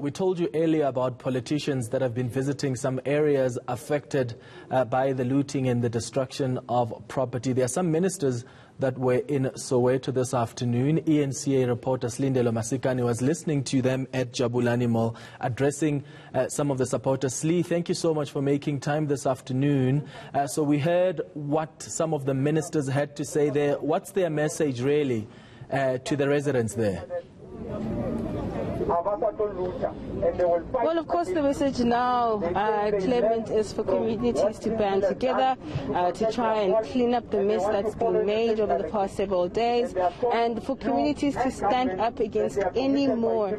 we told you earlier about politicians that have been visiting some areas affected by the looting and the destruction of property. There are some ministers that were in Soweto this afternoon. eNCA reporter Slindelo Masikane was listening to them at Jabulani Mall, addressing some of the supporters. Slee, thank you so much for making time this afternoon. So we heard what some of the ministers had to say there. What's their message really to the residents there? Well, of course, the message now, Clement, is for communities to band together to try and clean up the mess that's been made over the past several days, and for communities to stand up against any more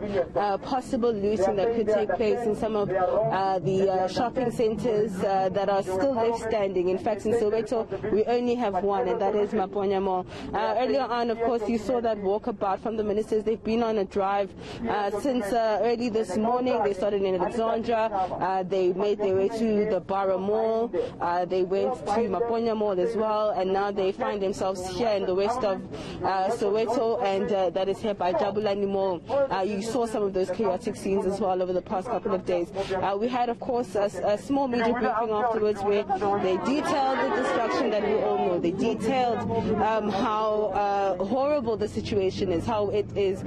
possible looting that could take place in some of the shopping centres that are still left standing. In fact, in Soweto, we only have one, and that is Jabulani Mall. Earlier on, of course, you saw that walkabout from the ministers. They've been on a drive since early this morning. They started in Alexandra, they made their way to the Borough Mall, they went to Jabulani Mall as well, and now they find themselves here in the west of Soweto, and that is here by Jabulani Mall. You saw some of those chaotic scenes as well over the past couple of days. We had, of course, a small media briefing afterwards where they detailed the destruction that we all know. They detailed how horrible the situation is, how it is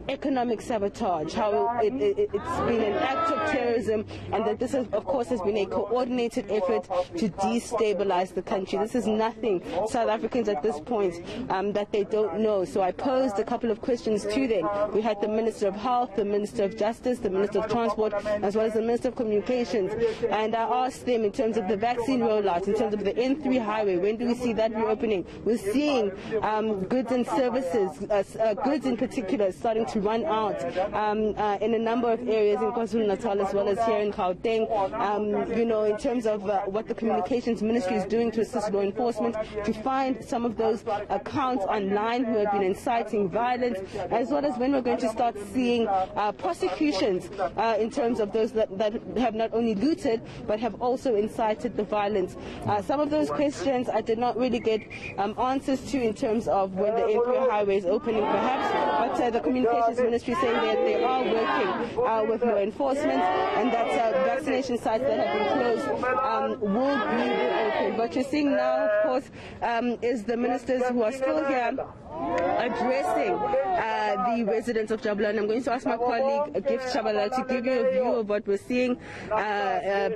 economic sabotage, how it's been an act of terrorism, and that this, of course, has been a coordinated effort to destabilize the country. This is nothing South Africans at this point that they don't know. So I posed a couple of questions to them. We had the Minister of Health, the Minister of Justice, the Minister of Transport, as well as the Minister of Communications, and I asked them in terms of the vaccine rollout, in terms of the N3 highway, when do we see that reopening? We're seeing goods and services, goods in particular, starting to run out in a number of areas in KwaZulu-Natal as well as here in Gauteng. You know, in terms of what the Communications Ministry is doing to assist law enforcement to find some of those accounts online who have been inciting violence, as well as when we're going to start seeing prosecutions in terms of those that have not only looted but have also incited the violence. Some of those questions I did not really get answers to in terms of when the N3 highway is opening perhaps, but the Communications Ministry saying that they are working with law enforcement and that vaccination sites that have been closed will be reopened. But you're seeing now, of course, is the ministers who are still here addressing the residents of Jabulani. I'm going to ask my colleague Gift Shabala to give you a view of what we're seeing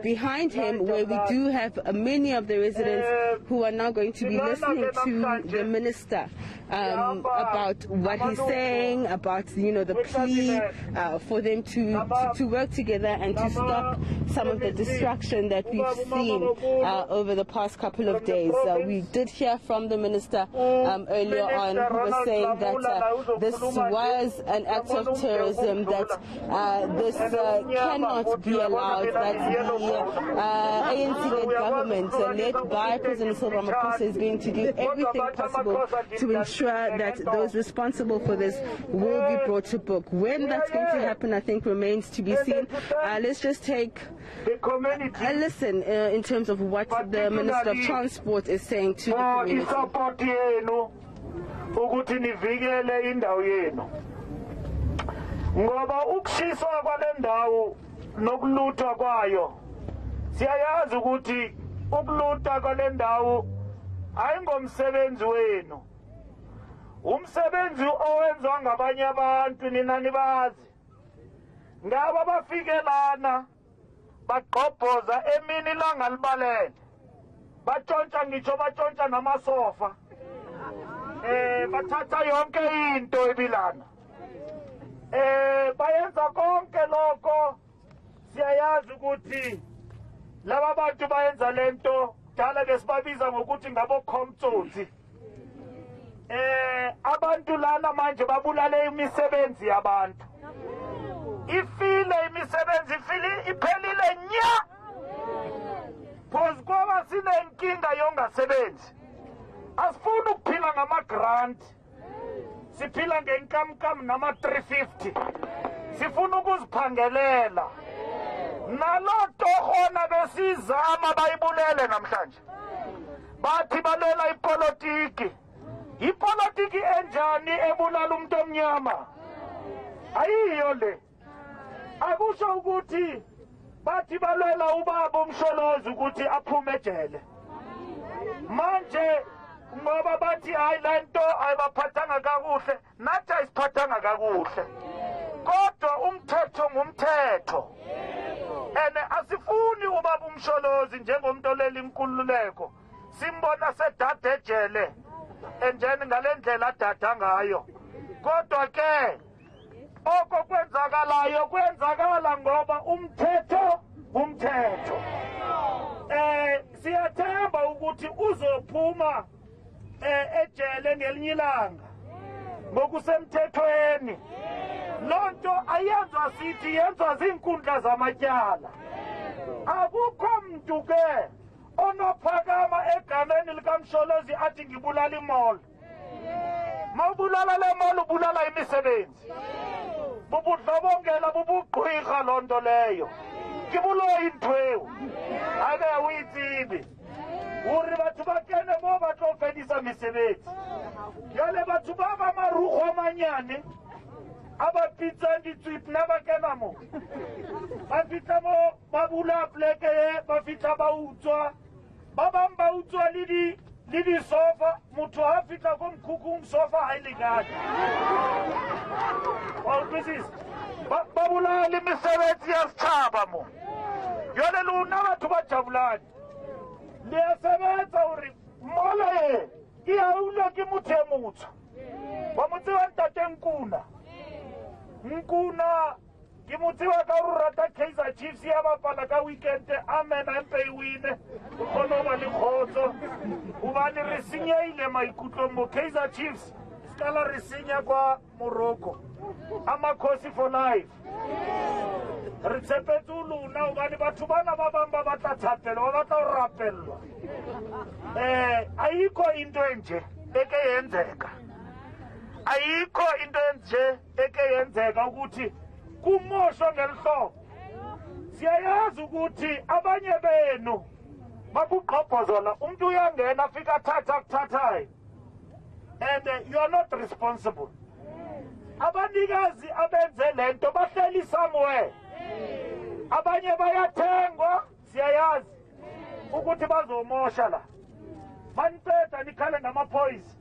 behind him, where we do have many of the residents who are now going to be listening to the minister about what he's saying, about the plea for them to work together and to stop some of the destruction that we've seen over the past couple of days. We did hear from the minister earlier on, who was saying that this was an act of terrorism, that this cannot be allowed, that the ANC-led government, led by President Cyril Ramaphosa, is going to do everything possible to ensure that those responsible for this will be brought to book. When that's going to happen, I think, remains to be seen. Let's just take a listen in terms of what the Minister of Transport is saying to the community. Ukuthi nivikele indawo yenu ngoba ukushiswa kwale ndawo nokuluthwa kwayo siyayazi ukuthi ukuluthwa kwale ndawo ayingomsebenzi wenu, umsebenzi owenzwa ngabanye abantu. Nina nibazi ngaba bafikelana bagqobhoza emini ilanga libalele, batshontsha ngitsho batshontsha namasofa, bathatha yonke into ebilana, bayenza konke lokho. Siyayazi ukuthi laba bantu bayenza lento dala ke sibabiza ngokuthi ngabo khomtsotsi. Abantu lana manje babulale imisebenzi yabantu, ifile imisebenzi iphelile nya, phozu kwaba sinenkinga yongasebenzi. Asifuna ukuphila ngama-grant, siphila ngenkamnkam nama-350, sifuna ukuziphangelela. Naloo torhona besizama bayibulele namhlanje, bathi balela ipolitiki. Ipolitiki enjani ebulala umuntu omnyama? Ayiyo le. kusho ukuthi bathi balwela ubaba umsholozi ukuthi aphume ejele. Manje ngoba bathi hayi lento ayibaphathanga kakuhle, nathi ayisiphathanga kakuhle. Kodwa umthetho ngumthetho. Ene asifuni ubaba umsholozi njengomuntu olela inkululeko. Simbona sedade ejele. Enjeni ngalendlela adada ngayo. Kodwa ke oko kwenzakala ngoba umthetho umthetho. Siyathemba ukuthi uzophuma ejele ngelinye ilanga ngokusemthethweni. Lonto ayenzwa sithi yenzwa zinkundla zamatyala. Akukho mntu ke onophakama egameni likamsholozi athi ngibulala imall. Mawubulala le mall ubulala imisebenzi. Bubudlobongela bubugqwirha lonto leyo. Kibulo intwewu. Ake uyitsibi. Uri batho ba kene mo ba tlo fedisa mesebetsi. Yale batho ba ba marugo amanyane aba pitsa ditswip na ba kena mo. Ba fitla mo ba bula pleke ba fitla ba utswa. Ba bang ba utswa le di sofa motho ha fitla go mkhukung sofa ha ile gadi. Ba bula le mesebetsi ya setjhaba mo. Yale lona batho ba Jabulani. Le sebetsa hore mole e haula ke motho e motsho. Ba motse wa ntate Nkuna ke motse wa ka o rata Kaizer Chiefs ya bapala ka weekend amena mpe wine o kgona ba le khotso o ba le re senyeile maikutlo mo Kaizer Chiefs skala re senya kwa Morocco amakhosi for life. Re tshepetse lona hobane batho bana ba bang ba batla thapelo ba batla ho rapellwa. Ayikho into enje eke yenzeka. Ayikho into enje eke yenzeka ukuthi kumoshwa ngelihlobo. Siyayazi ukuthi abanye benu bakuqhobhozela umuntu uyangena afika athatha kuthathayo. And you are not responsible. Abanikazi abenze lento bahleli somewhere. Abanye bayathengwa siyayazi ukuthi bazomosha la. Baniphetha nikhale ngamaphoyisa.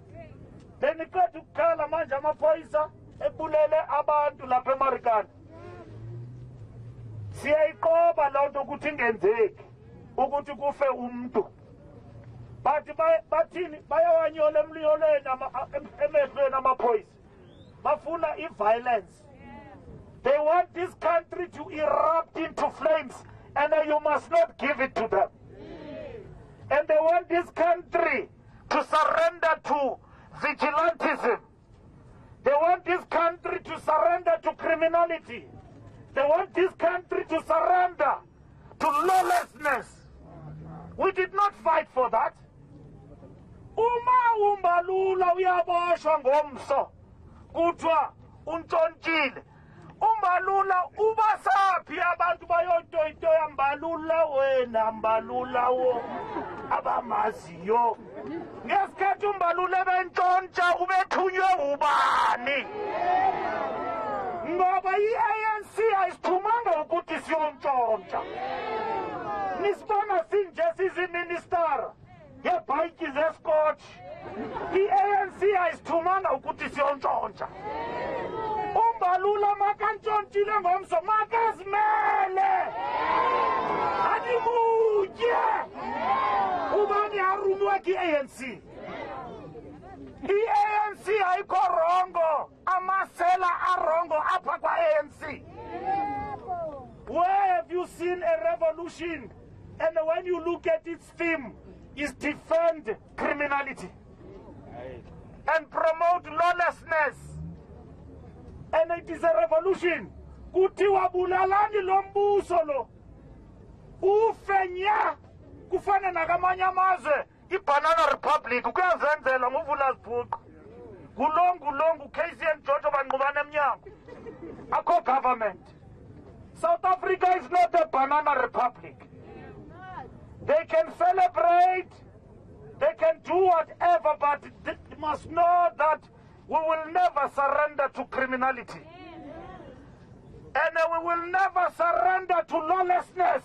Beniqeda ukukhala manje amaphoyisa ebulele abantu lapha eMarikana. Siyayiqoba lonto ukuthi ingenzeki ukuthi kufe umuntu. Bathini bayawanyola emliyoleni emehlweni amaphoyisa. Bafuna i-violence. They want this country to erupt into flames, and you must not give it to them. And they want this country to surrender to vigilantism. They want this country to surrender to criminality. They want this country to surrender to lawlessness. We did not fight for that. Uma Mbalula uyaboshwa ngomso. Kuthiwa untshontshile. Mbalula ubasaphi abantu bayotoyitoya Mbalula wena Mbalula wo abamaziyo. Ngesikhathi Mbalula bentshontsha ubethunywe ubani? Ngoba i-ANC ayisiphumanga ukuthi siyontshontsha. Nisibona sinje siziminister ngebhayiki zeScotch. I-ANC ayisiphumanga ukuthi siyontshontsha. Mbalula makantshontshile ngomso makazimele. Adimutye. Ubani arumwa ki-ANC. I-ANC ayikho rongo. Amasela arongo apha kwa-ANC. Where have you seen a revolution? And when you look at its theme, is defend criminality and promote lawlessness. And it is a revolution. Kutiwa bulalani lombuso lo. Ufenya kufana nakamanye amazwe. I-Banana Republic kuyazenzela nguvula zibhuqu. Gulongu KCN Jojo banqubana emnyango. Akho government. South Africa is not a banana republic. They can celebrate, they can do whatever, but they must know that we will never surrender to criminality. And we will never surrender to lawlessness.